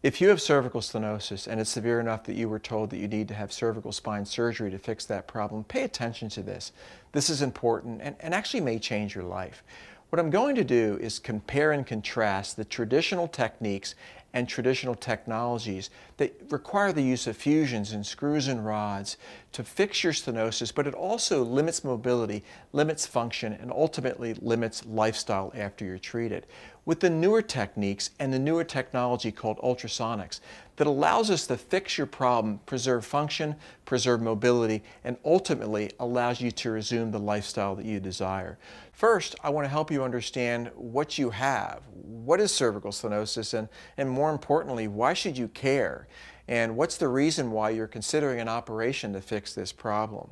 If you have cervical stenosis and it's severe enough that you were told that you need to have cervical spine surgery to fix that problem, pay attention to this. This is important and actually may change your life. What I'm going to do is compare and contrast the traditional techniques and traditional technologies that require the use of fusions and screws and rods to fix your stenosis, but it also limits mobility, limits function, and ultimately limits lifestyle after you're treated. With the newer techniques and the newer technology called ultrasonics that allows us to fix your problem, preserve function, preserve mobility, and ultimately allows you to resume the lifestyle that you desire. First, I want to help you understand what you have. What is cervical stenosis, and more importantly, why should you care? And what's the reason why you're considering an operation to fix this problem?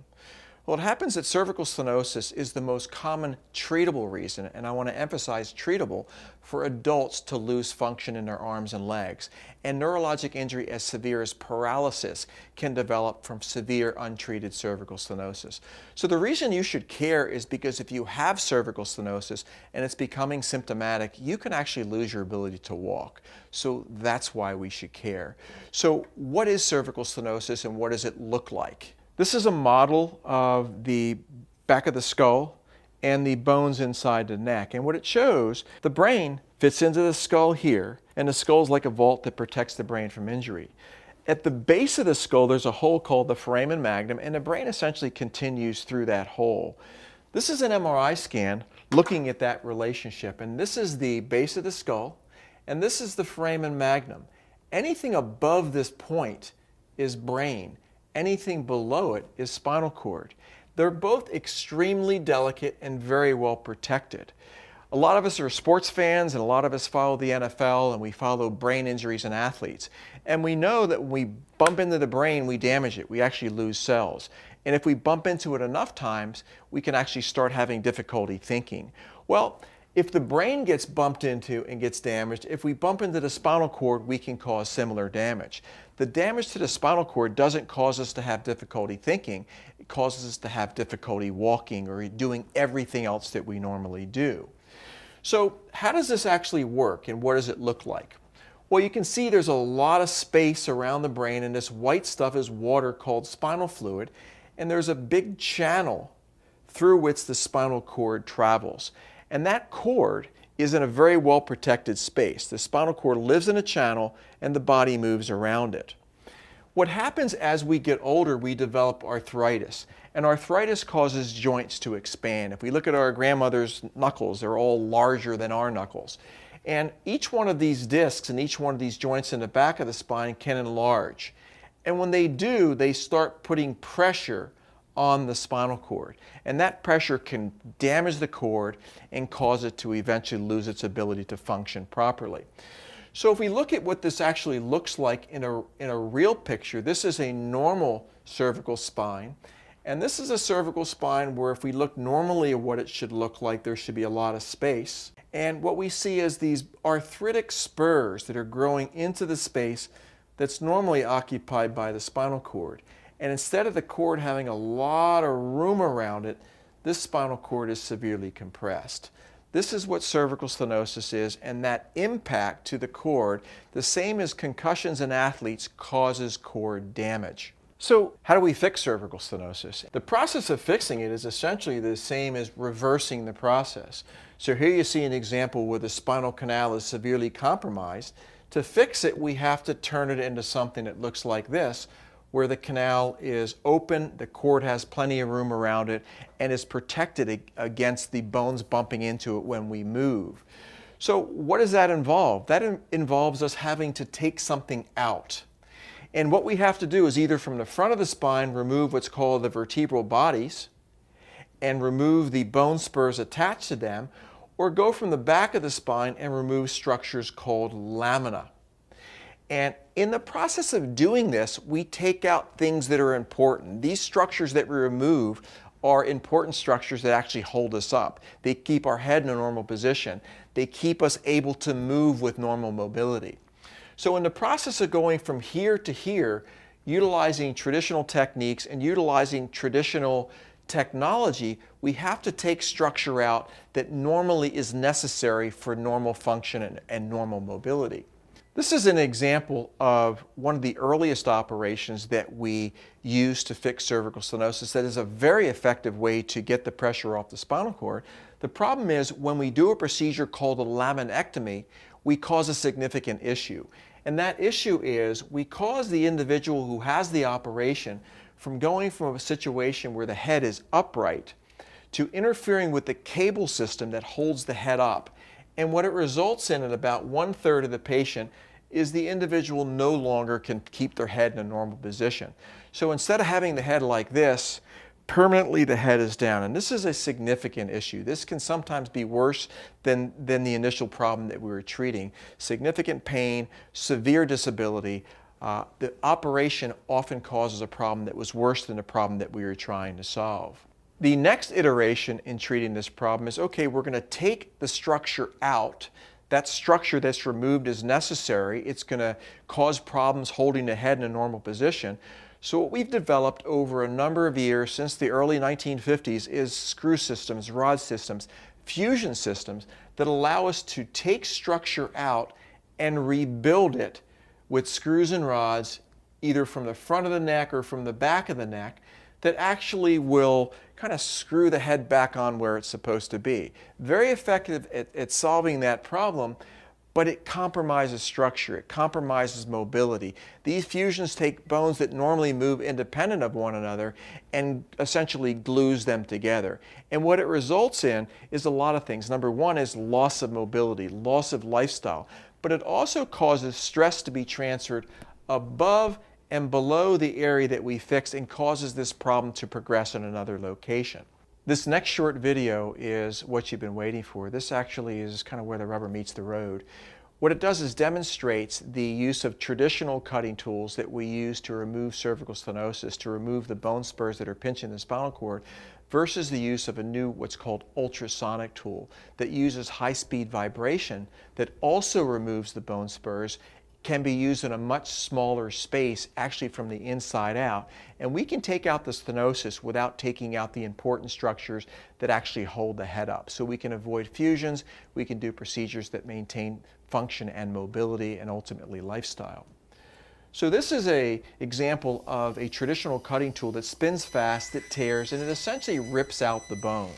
Well, it happens that cervical stenosis is the most common treatable reason, and I want to emphasize treatable, for adults to lose function in their arms and legs. And neurologic injury as severe as paralysis can develop from severe untreated cervical stenosis. So the reason you should care is because if you have cervical stenosis and it's becoming symptomatic, you can actually lose your ability to walk. So that's why we should care. So what is cervical stenosis and what does it look like? This is a model of the back of the skull and the bones inside the neck. And what it shows, the brain fits into the skull here, and the skull is like a vault that protects the brain from injury. At the base of the skull, there's a hole called the foramen magnum, and the brain essentially continues through that hole. This is an MRI scan looking at that relationship, and this is the base of the skull, and this is the foramen magnum. Anything above this point is brain. Anything below it is spinal cord. They're both extremely delicate and very well protected. A lot of us are sports fans and a lot of us follow the NFL and we follow brain injuries in athletes. And we know that when we bump into the brain, we damage it. We actually lose cells. And if we bump into it enough times, we can actually start having difficulty thinking. Well, if the brain gets bumped into and gets damaged, if we bump into the spinal cord, we can cause similar damage. The damage to the spinal cord doesn't cause us to have difficulty thinking. It causes us to have difficulty walking or doing everything else that we normally do. So how does this actually work and what does it look like? Well, you can see there's a lot of space around the brain, and this white stuff is water called spinal fluid, and there's a big channel through which the spinal cord travels. And that cord is in a very well protected space. The spinal cord lives in a channel and the body moves around it. What happens as we get older, we develop arthritis. And arthritis causes joints to expand. If we look at our grandmother's knuckles, they're all larger than our knuckles. And each one of these discs and each one of these joints in the back of the spine can enlarge. And when they do, they start putting pressure on the spinal cord. And that pressure can damage the cord and cause it to eventually lose its ability to function properly. So if we look at what this actually looks like in a real picture, this is a normal cervical spine. And this is a cervical spine where if we look normally at what it should look like, there should be a lot of space. And what we see is these arthritic spurs that are growing into the space that's normally occupied by the spinal cord. And instead of the cord having a lot of room around it, this spinal cord is severely compressed. This is what cervical stenosis is, and that impact to the cord, the same as concussions in athletes, causes cord damage. So how do we fix cervical stenosis? The process of fixing it is essentially the same as reversing the process. So here you see an example where the spinal canal is severely compromised. To fix it, we have to turn it into something that looks like this, where the canal is open, the cord has plenty of room around it, and is protected against the bones bumping into it when we move. So what does that involve? That involves us having to take something out. And what we have to do is either from the front of the spine remove what's called the vertebral bodies and remove the bone spurs attached to them, or go from the back of the spine and remove structures called lamina. And in the process of doing this, we take out things that are important. These structures that we remove are important structures that actually hold us up. They keep our head in a normal position. They keep us able to move with normal mobility. So in the process of going from here to here, utilizing traditional techniques and utilizing traditional technology, we have to take structure out that normally is necessary for normal function and normal mobility. This is an example of one of the earliest operations that we use to fix cervical stenosis that is a very effective way to get the pressure off the spinal cord. The problem is when we do a procedure called a laminectomy, we cause a significant issue. And that issue is we cause the individual who has the operation from going from a situation where the head is upright to interfering with the cable system that holds the head up. And what it results in about 1/3 of the patient is the individual no longer can keep their head in a normal position. So instead of having the head like this, permanently the head is down. And this is a significant issue. This can sometimes be worse than the initial problem that we were treating. Significant pain, severe disability. The operation often causes a problem that was worse than the problem that we were trying to solve. The next iteration in treating this problem is, okay, we're going to take the structure out. That structure that's removed is necessary. It's going to cause problems holding the head in a normal position. So what we've developed over a number of years since the early 1950s is screw systems, rod systems, fusion systems that allow us to take structure out and rebuild it with screws and rods, either from the front of the neck or from the back of the neck, that actually will kind of screw the head back on where it's supposed to be. Very effective at solving that problem, but it compromises structure, it compromises mobility. These fusions take bones that normally move independent of one another and essentially glues them together. And what it results in is a lot of things. Number one is loss of mobility, loss of lifestyle, but it also causes stress to be transferred above and below the area that we fixed and causes this problem to progress in another location. This next short video is what you've been waiting for. This actually is kind of where the rubber meets the road. What it does is demonstrates the use of traditional cutting tools that we use to remove cervical stenosis, to remove the bone spurs that are pinching the spinal cord, versus the use of a new what's called ultrasonic tool that uses high-speed vibration that also removes the bone spurs, can be used in a much smaller space, actually from the inside out. And we can take out the stenosis without taking out the important structures that actually hold the head up. So we can avoid fusions, we can do procedures that maintain function and mobility and ultimately lifestyle. So this is an example of a traditional cutting tool that spins fast, it tears, and it essentially rips out the bone.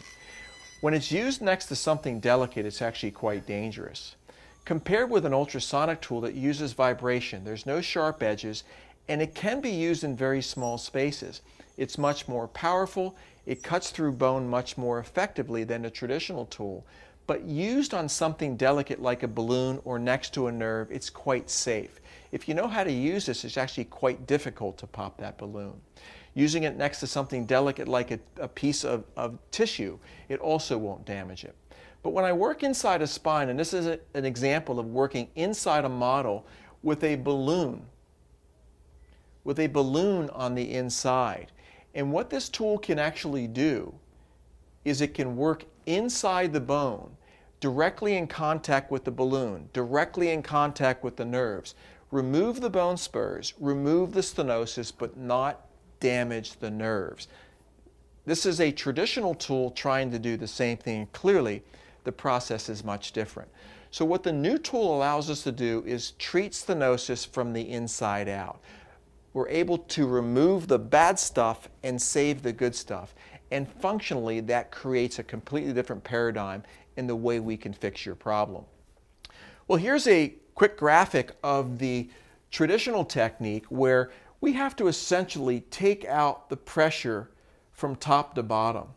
When it's used next to something delicate, it's actually quite dangerous. Compared with an ultrasonic tool that uses vibration, there's no sharp edges, and it can be used in very small spaces. It's much more powerful, it cuts through bone much more effectively than a traditional tool, but used on something delicate like a balloon or next to a nerve, it's quite safe. If you know how to use this, it's actually quite difficult to pop that balloon. Using it next to something delicate like a piece of tissue, it also won't damage it. But when I work inside a spine, and this is an example of working inside a model with a balloon on the inside. And what this tool can actually do is it can work inside the bone, directly in contact with the balloon, directly in contact with the nerves, remove the bone spurs, remove the stenosis, but not damage the nerves. This is a traditional tool trying to do the same thing. Clearly, the process is much different. So what the new tool allows us to do is treat stenosis from the inside out. We're able to remove the bad stuff and save the good stuff. And functionally, that creates a completely different paradigm in the way we can fix your problem. Well, here's a quick graphic of the traditional technique where we have to essentially take out the pressure from top to bottom.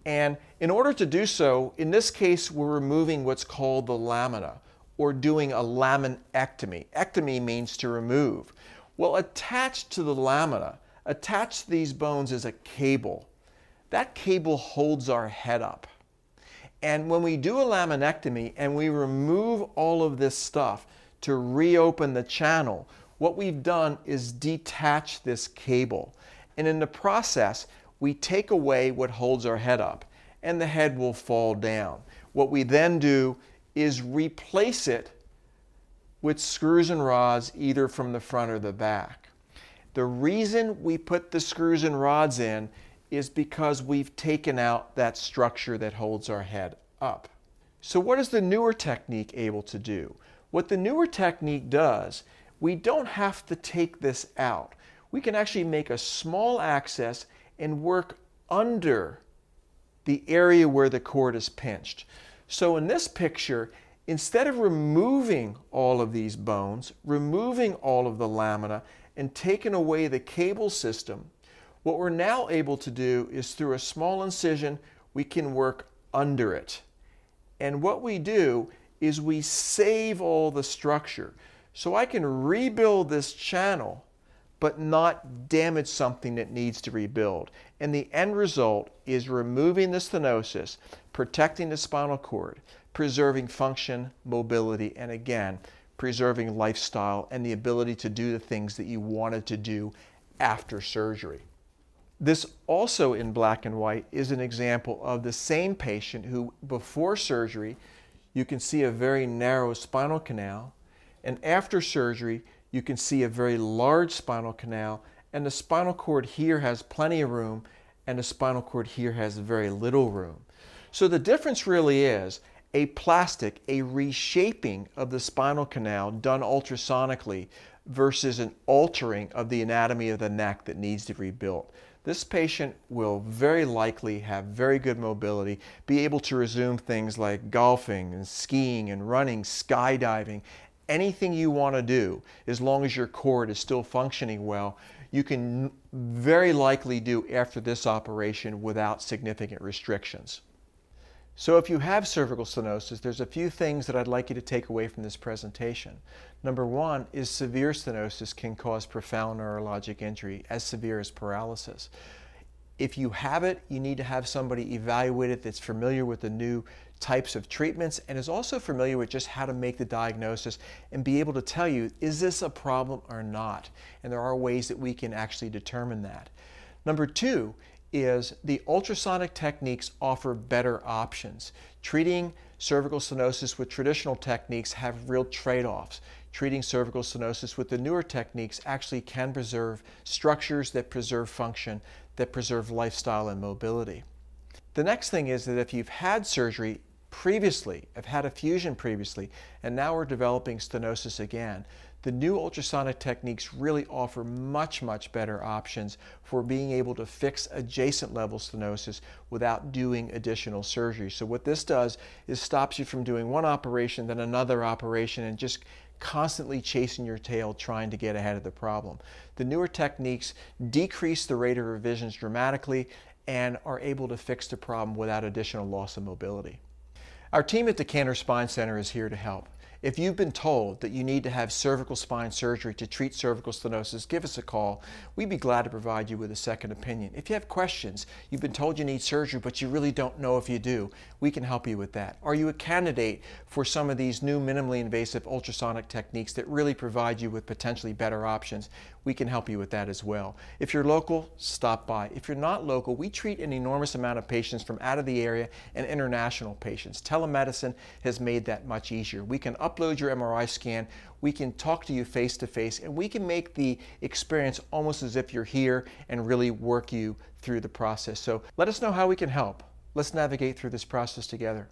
And in order to do so, in this case, we're removing what's called the lamina, or doing a laminectomy. Ectomy means to remove. Well, attached to the lamina, attached to these bones is a cable. That cable holds our head up. And when we do a laminectomy and we remove all of this stuff to reopen the channel, what we've done is detach this cable. And in the process, we take away what holds our head up, and the head will fall down. What we then do is replace it with screws and rods, either from the front or the back. The reason we put the screws and rods in is because we've taken out that structure that holds our head up. So what is the newer technique able to do? What the newer technique does, we don't have to take this out. We can actually make a small access and work under the area where the cord is pinched. So in this picture, instead of removing all of these bones, removing all of the lamina, and taking away the cable system, what we're now able to do is through a small incision, we can work under it. And what we do is we save all the structure. So I can rebuild this channel, but not damage something that needs to rebuild. And the end result is removing the stenosis, protecting the spinal cord, preserving function, mobility, and again, preserving lifestyle and the ability to do the things that you wanted to do after surgery. This also in black and white is an example of the same patient who before surgery, you can see a very narrow spinal canal, and after surgery, you can see a very large spinal canal, and the spinal cord here has plenty of room, and the spinal cord here has very little room. So the difference really is a plastic, a reshaping of the spinal canal done ultrasonically versus an altering of the anatomy of the neck that needs to be rebuilt. This patient will very likely have very good mobility, be able to resume things like golfing and skiing and running, skydiving, anything you want to do, as long as your cord is still functioning well, you can very likely do after this operation without significant restrictions. So if you have cervical stenosis, there's a few things that I'd like you to take away from this presentation. Number one is severe stenosis can cause profound neurologic injury, as severe as paralysis. If you have it, you need to have somebody evaluate it that's familiar with the new types of treatments and is also familiar with just how to make the diagnosis and be able to tell you, is this a problem or not? And there are ways that we can actually determine that. Number two is the ultrasonic techniques offer better options. Treating cervical stenosis with traditional techniques have real trade-offs. Treating cervical stenosis with the newer techniques actually can preserve structures that preserve function, that preserve lifestyle and mobility. The next thing is that if you've had surgery previously, have had a fusion previously, and now we're developing stenosis again, the new ultrasonic techniques really offer much, much better options for being able to fix adjacent level stenosis without doing additional surgery. So what this does is stops you from doing one operation, then another operation, and just constantly chasing your tail trying to get ahead of the problem. The newer techniques decrease the rate of revisions dramatically and are able to fix the problem without additional loss of mobility. Our team at the Cantor Spine Center is here to help. If you've been told that you need to have cervical spine surgery to treat cervical stenosis, give us a call. We'd be glad to provide you with a second opinion. If you have questions, you've been told you need surgery, but you really don't know if you do, we can help you with that. Are you a candidate for some of these new minimally invasive ultrasonic techniques that really provide you with potentially better options? We can help you with that as well. If you're local, stop by. If you're not local, we treat an enormous amount of patients from out of the area and international patients. Telemedicine has made that much easier. We can upload your MRI scan, we can talk to you face to face, and we can make the experience almost as if you're here and really work you through the process. So let us know how we can help. Let's navigate through this process together.